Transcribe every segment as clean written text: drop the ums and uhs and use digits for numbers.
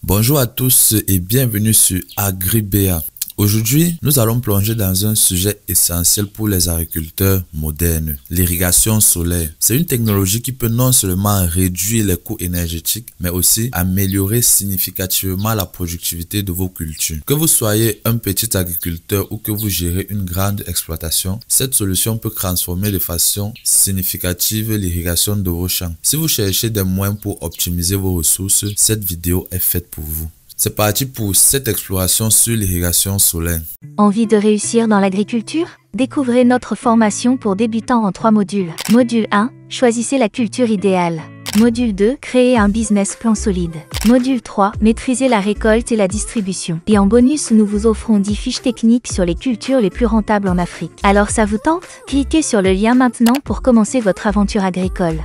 Bonjour à tous et bienvenue sur AgriBA. Aujourd'hui, nous allons plonger dans un sujet essentiel pour les agriculteurs modernes, l'irrigation solaire. C'est une technologie qui peut non seulement réduire les coûts énergétiques, mais aussi améliorer significativement la productivité de vos cultures. Que vous soyez un petit agriculteur ou que vous gérez une grande exploitation, cette solution peut transformer de façon significative l'irrigation de vos champs. Si vous cherchez des moyens pour optimiser vos ressources, cette vidéo est faite pour vous. C'est parti pour cette exploration sur l'irrigation solaire. Envie de réussir dans l'agriculture? Découvrez notre formation pour débutants en 3 modules. Module 1, choisissez la culture idéale. Module 2, créez un business plan solide. Module 3, maîtrisez la récolte et la distribution. Et en bonus, nous vous offrons 10 fiches techniques sur les cultures les plus rentables en Afrique. Alors ça vous tente? Cliquez sur le lien maintenant pour commencer votre aventure agricole.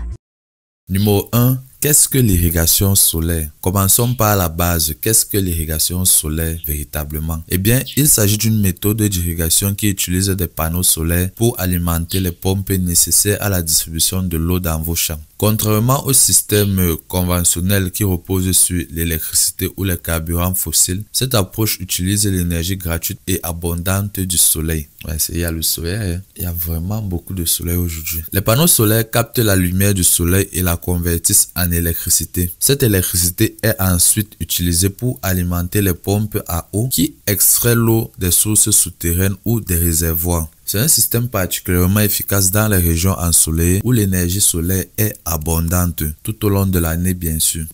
Numéro 1. Qu'est-ce que l'irrigation solaire? Commençons par la base. Qu'est-ce que l'irrigation solaire véritablement? Eh bien, il s'agit d'une méthode d'irrigation qui utilise des panneaux solaires pour alimenter les pompes nécessaires à la distribution de l'eau dans vos champs. Contrairement au système conventionnel qui repose sur l'électricité ou les carburants fossiles, cette approche utilise l'énergie gratuite et abondante du soleil. Ouais, il y a le soleil, il y a vraiment beaucoup de soleil aujourd'hui. Les panneaux solaires captent la lumière du soleil et la convertissent en électricité. Cette électricité est ensuite utilisée pour alimenter les pompes à eau qui extraient l'eau des sources souterraines ou des réservoirs. C'est un système particulièrement efficace dans les régions ensoleillées où l'énergie solaire est abondante tout au long de l'année, bien sûr.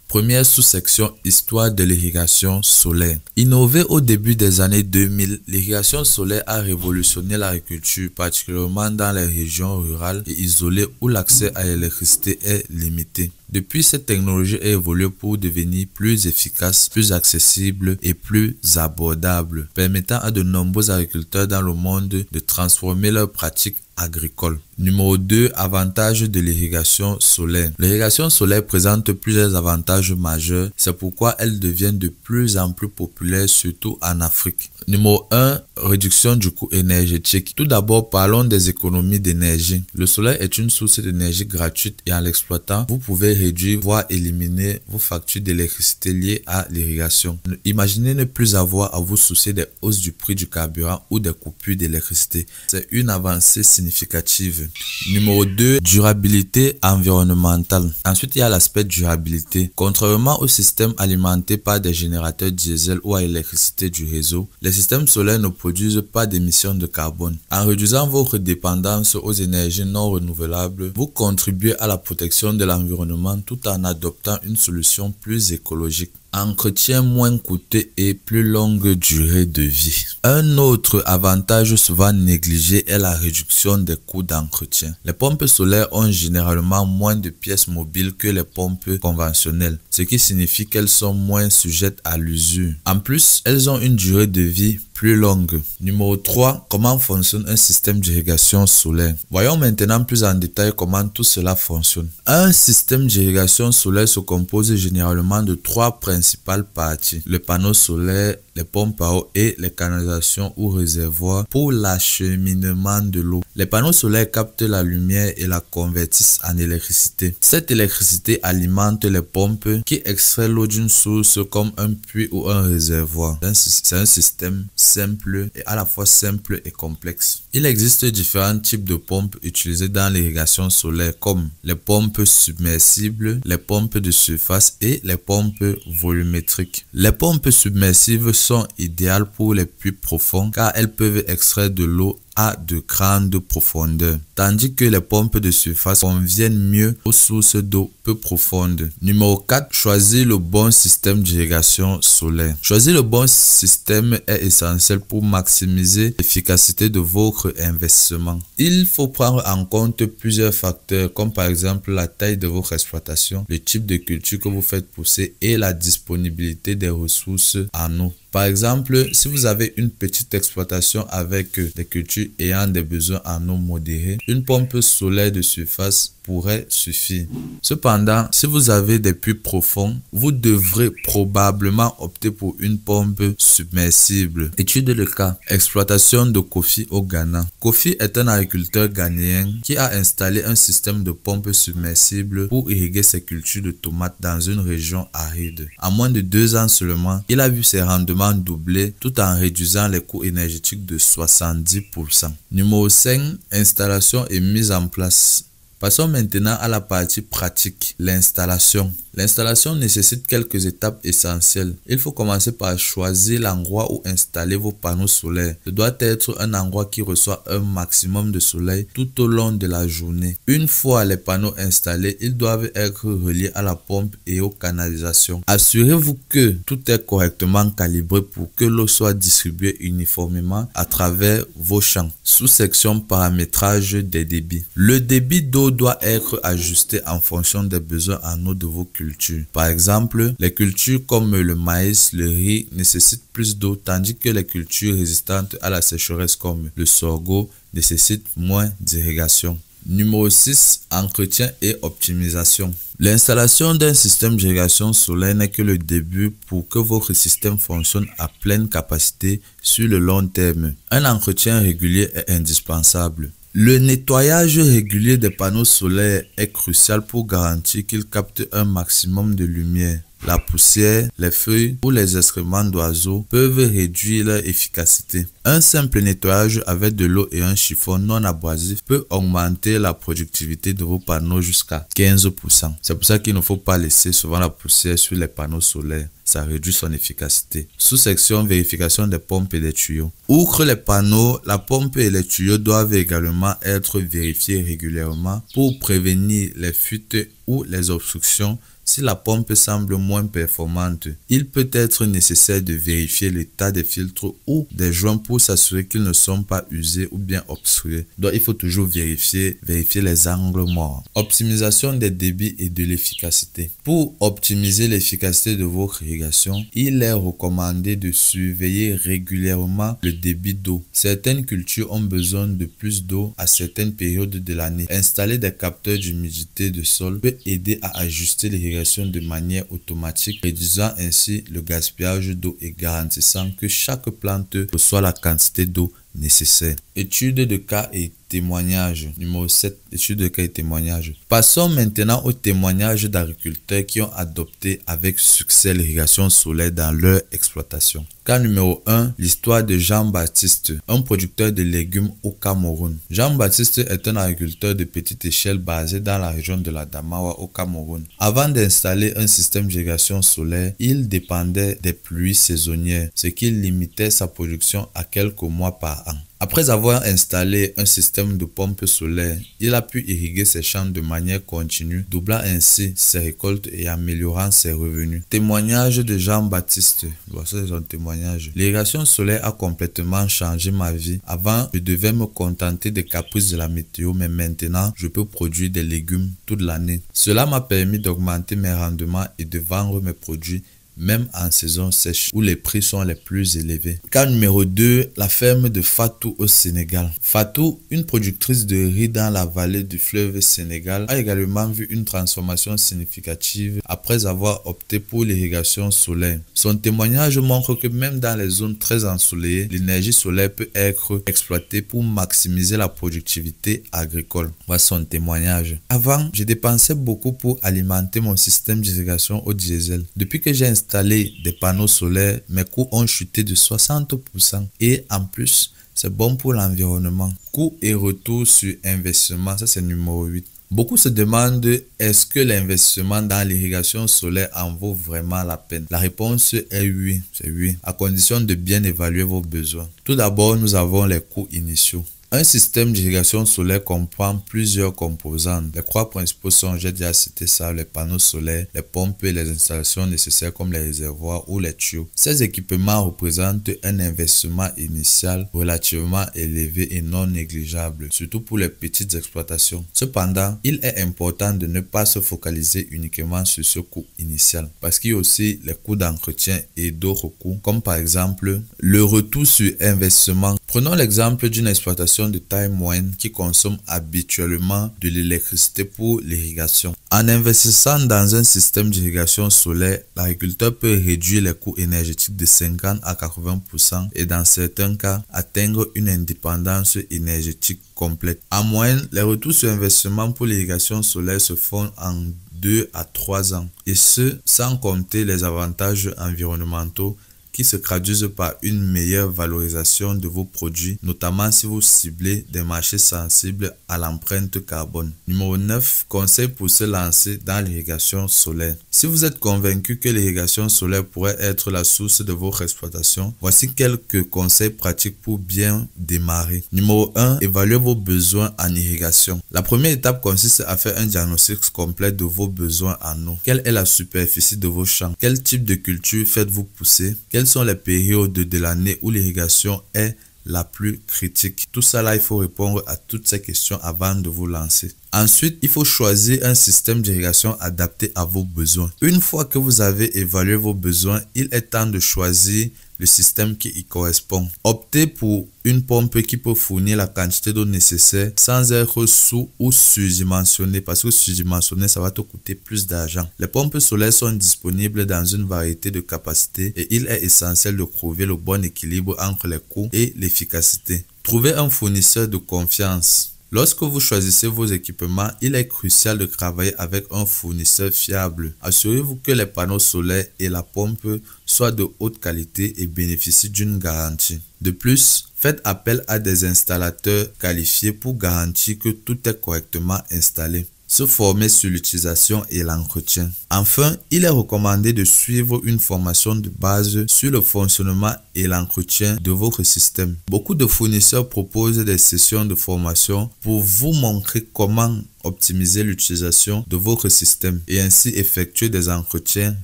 Première sous-section, histoire de l'irrigation solaire. Innovée au début des années 2000, l'irrigation solaire a révolutionné l'agriculture, particulièrement dans les régions rurales et isolées où l'accès à l'électricité est limité. Depuis, cette technologie a évolué pour devenir plus efficace, plus accessible et plus abordable, permettant à de nombreux agriculteurs dans le monde de transformer leurs pratiques agricoles. Numéro 2. Avantages de l'irrigation solaire. L'irrigation solaire présente plusieurs avantages majeurs. C'est pourquoi elle devient de plus en plus populaire, surtout en Afrique. Numéro 1. Réduction du coût énergétique. Tout d'abord, parlons des économies d'énergie. Le soleil est une source d'énergie gratuite et en l'exploitant, vous pouvez réduire, voire éliminer vos factures d'électricité liées à l'irrigation. Imaginez ne plus avoir à vous soucier des hausses du prix du carburant ou des coupures d'électricité. C'est une avancée significative. Numéro 2. Durabilité environnementale. Ensuite, il y a l'aspect durabilité. Contrairement au système alimenté par des générateurs diesel ou à l'électricité du réseau, les systèmes solaires ne produisent pas d'émissions de carbone. En réduisant votre dépendance aux énergies non renouvelables, vous contribuez à la protection de l'environnement tout en adoptant une solution plus écologique. Entretien moins coûteux et plus longue durée de vie. Un autre avantage souvent négligé est la réduction des coûts d'entretien. Les pompes solaires ont généralement moins de pièces mobiles que les pompes conventionnelles, ce qui signifie qu'elles sont moins sujettes à l'usure. En plus, elles ont une durée de vie plus longue. Numéro 3. Comment fonctionne un système d'irrigation solaire? Voyons maintenant plus en détail comment tout cela fonctionne. Un système d'irrigation solaire se compose généralement de 3 principales parties: le panneau solaire, les pompes à eau et les canalisations ou réservoirs pour l'acheminement de l'eau. Les panneaux solaires captent la lumière et la convertissent en électricité. Cette électricité alimente les pompes qui extraient l'eau d'une source comme un puits ou un réservoir. C'est un système simple et à la fois simple et complexe. Il existe différents types de pompes utilisées dans l'irrigation solaire comme les pompes submersibles, les pompes de surface et les pompes volumétriques. Les pompes submersibles sont idéales pour les puits profonds car elles peuvent extraire de l'eau à de grandes profondeurs, tandis que les pompes de surface conviennent mieux aux sources d'eau peu profondes. Numéro 4. Choisir le bon système d'irrigation solaire. Choisir le bon système est essentiel pour maximiser l'efficacité de votre investissement. Il faut prendre en compte plusieurs facteurs comme par exemple la taille de votre exploitation, le type de culture que vous faites pousser et la disponibilité des ressources en eau. Par exemple, si vous avez une petite exploitation avec des cultures ayant des besoins en eau modérés, une pompe solaire de surface pourrait suffire. Cependant, si vous avez des puits profonds, vous devrez probablement opter pour une pompe submersible. Étude de cas. Exploitation de Kofi au Ghana. Kofi est un agriculteur ghanéen qui a installé un système de pompe submersible pour irriguer ses cultures de tomates dans une région aride. En moins de 2 ans seulement, il a vu ses rendements doubler tout en réduisant les coûts énergétiques de 70%. Numéro 5. Installation et mise en place. Passons maintenant à la partie pratique, l'installation. L'installation nécessite quelques étapes essentielles. Il faut commencer par choisir l'endroit où installer vos panneaux solaires. Ce doit être un endroit qui reçoit un maximum de soleil tout au long de la journée. Une fois les panneaux installés, ils doivent être reliés à la pompe et aux canalisations. Assurez-vous que tout est correctement calibré pour que l'eau soit distribuée uniformément à travers vos champs. Sous-section paramétrage des débits. Le débit d'eau doit être ajusté en fonction des besoins en eau de vos cultures. Par exemple, les cultures comme le maïs, le riz nécessitent plus d'eau, tandis que les cultures résistantes à la sécheresse comme le sorgho nécessitent moins d'irrigation. Numéro 6. Entretien et optimisation. L'installation d'un système d'irrigation solaire n'est que le début pour que votre système fonctionne à pleine capacité sur le long terme. Un entretien régulier est indispensable. Le nettoyage régulier des panneaux solaires est crucial pour garantir qu'ils captent un maximum de lumière. La poussière, les feuilles ou les excréments d'oiseaux peuvent réduire leur efficacité. Un simple nettoyage avec de l'eau et un chiffon non abrasif peut augmenter la productivité de vos panneaux jusqu'à 15%. C'est pour ça qu'il ne faut pas laisser souvent la poussière sur les panneaux solaires. Ça réduit son efficacité. Sous-section vérification des pompes et des tuyaux. Outre les panneaux, la pompe et les tuyaux doivent également être vérifiés régulièrement pour prévenir les fuites ou les obstructions. Si la pompe semble moins performante, il peut être nécessaire de vérifier l'état des filtres ou des joints pour s'assurer qu'ils ne sont pas usés ou bien obstrués. Donc il faut toujours vérifier les angles morts. Optimisation des débits et de l'efficacité. Pour optimiser l'efficacité de votre irrigation, il est recommandé de surveiller régulièrement le débit d'eau. Certaines cultures ont besoin de plus d'eau à certaines périodes de l'année. Installer des capteurs d'humidité de sol peut aider à ajuster l'irrigation de manière automatique, réduisant ainsi le gaspillage d'eau et garantissant que chaque plante reçoit la quantité d'eau nécessaire. Étude de cas et témoignages. Numéro 7. Étude de cas et témoignages. Passons maintenant aux témoignages d'agriculteurs qui ont adopté avec succès l'irrigation solaire dans leur exploitation. Cas numéro 1. L'histoire de Jean-Baptiste, un producteur de légumes au Cameroun. Jean-Baptiste est un agriculteur de petite échelle basé dans la région de la Damawa au Cameroun. Avant d'installer un système d'irrigation solaire, il dépendait des pluies saisonnières, ce qui limitait sa production à quelques mois par an. Après avoir installé un système de pompe solaire, il a pu irriguer ses champs de manière continue, doublant ainsi ses récoltes et améliorant ses revenus. Témoignage de Jean-Baptiste. Voici son témoignage. L'irrigation solaire a complètement changé ma vie. Avant, je devais me contenter des caprices de la météo, mais maintenant, je peux produire des légumes toute l'année. Cela m'a permis d'augmenter mes rendements et de vendre mes produits même en saison sèche où les prix sont les plus élevés. Cas numéro 2, la ferme de Fatou au Sénégal. Fatou, une productrice de riz dans la vallée du fleuve Sénégal, a également vu une transformation significative après avoir opté pour l'irrigation solaire. Son témoignage montre que même dans les zones très ensoleillées, l'énergie solaire peut être exploitée pour maximiser la productivité agricole. Voici son témoignage. Avant, je dépensais beaucoup pour alimenter mon système d'irrigation au diesel. Depuis que j'ai installé des panneaux solaires, mes coûts ont chuté de 60% et en plus, c'est bon pour l'environnement. Coût et retour sur investissement, ça c'est numéro 8. Beaucoup se demandent est-ce que l'investissement dans l'irrigation solaire en vaut vraiment la peine. La réponse est oui, c'est oui, à condition de bien évaluer vos besoins. Tout d'abord, nous avons les coûts initiaux. Un système d'irrigation solaire comprend plusieurs composantes. Les 3 principaux sont, j'ai déjà cité ça, les panneaux solaires, les pompes et les installations nécessaires comme les réservoirs ou les tuyaux. Ces équipements représentent un investissement initial relativement élevé et non négligeable, surtout pour les petites exploitations. Cependant, il est important de ne pas se focaliser uniquement sur ce coût initial, parce qu'il y a aussi les coûts d'entretien et d'autres coûts, comme par exemple le retour sur investissement Prenons l'exemple d'une exploitation de taille moyenne qui consomme habituellement de l'électricité pour l'irrigation. En investissant dans un système d'irrigation solaire, l'agriculteur peut réduire les coûts énergétiques de 50 à 80% et dans certains cas atteindre une indépendance énergétique complète. En moyenne, les retours sur investissement pour l'irrigation solaire se font en 2 à 3 ans et ce sans compter les avantages environnementaux qui se traduisent par une meilleure valorisation de vos produits, notamment si vous ciblez des marchés sensibles à l'empreinte carbone. Numéro 9. Conseil pour se lancer dans l'irrigation solaire. Si vous êtes convaincu que l'irrigation solaire pourrait être la source de votre exploitation, voici quelques conseils pratiques pour bien démarrer. Numéro 1. Évaluez vos besoins en irrigation. La première étape consiste à faire un diagnostic complet de vos besoins en eau. Quelle est la superficie de vos champs? Quel type de culture faites-vous pousser? Quelles sont les périodes de l'année où l'irrigation est la plus critique? Tout ça là, il faut répondre à toutes ces questions avant de vous lancer. Ensuite, il faut choisir un système d'irrigation adapté à vos besoins. Une fois que vous avez évalué vos besoins, il est temps de choisir le système qui y correspond. Optez pour une pompe qui peut fournir la quantité d'eau nécessaire sans être sous ou surdimensionné, parce que surdimensionné, ça va te coûter plus d'argent. Les pompes solaires sont disponibles dans une variété de capacités et il est essentiel de trouver le bon équilibre entre les coûts et l'efficacité. Trouvez un fournisseur de confiance. Lorsque vous choisissez vos équipements, il est crucial de travailler avec un fournisseur fiable. Assurez-vous que les panneaux solaires et la pompe soient de haute qualité et bénéficient d'une garantie. De plus, faites appel à des installateurs qualifiés pour garantir que tout est correctement installé. Se former sur l'utilisation et l'entretien. Enfin, il est recommandé de suivre une formation de base sur le fonctionnement et l'entretien de votre système. Beaucoup de fournisseurs proposent des sessions de formation pour vous montrer comment optimiser l'utilisation de votre système et ainsi effectuer des entretiens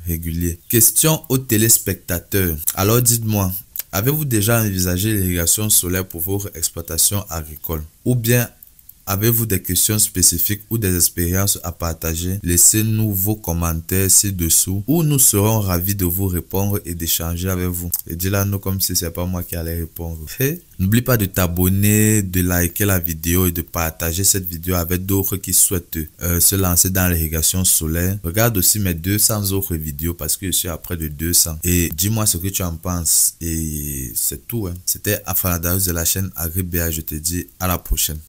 réguliers. Question aux téléspectateurs. Alors dites-moi, avez-vous déjà envisagé l'irrigation solaire pour votre exploitation agricole? Ou bien avez-vous des questions spécifiques ou des expériences à partager? Laissez-nous vos commentaires ci-dessous où nous serons ravis de vous répondre et d'échanger avec vous. Et dis-la nous comme si c'est pas moi qui allais répondre. N'oublie pas de t'abonner, de liker la vidéo et de partager cette vidéo avec d'autres qui souhaitent se lancer dans l'irrigation solaire. Regarde aussi mes 200 autres vidéos parce que je suis à près de 200. Et dis-moi ce que tu en penses. Et c'est tout. C'était Afan Adarius de la chaîne AgriBA. Je te dis à la prochaine.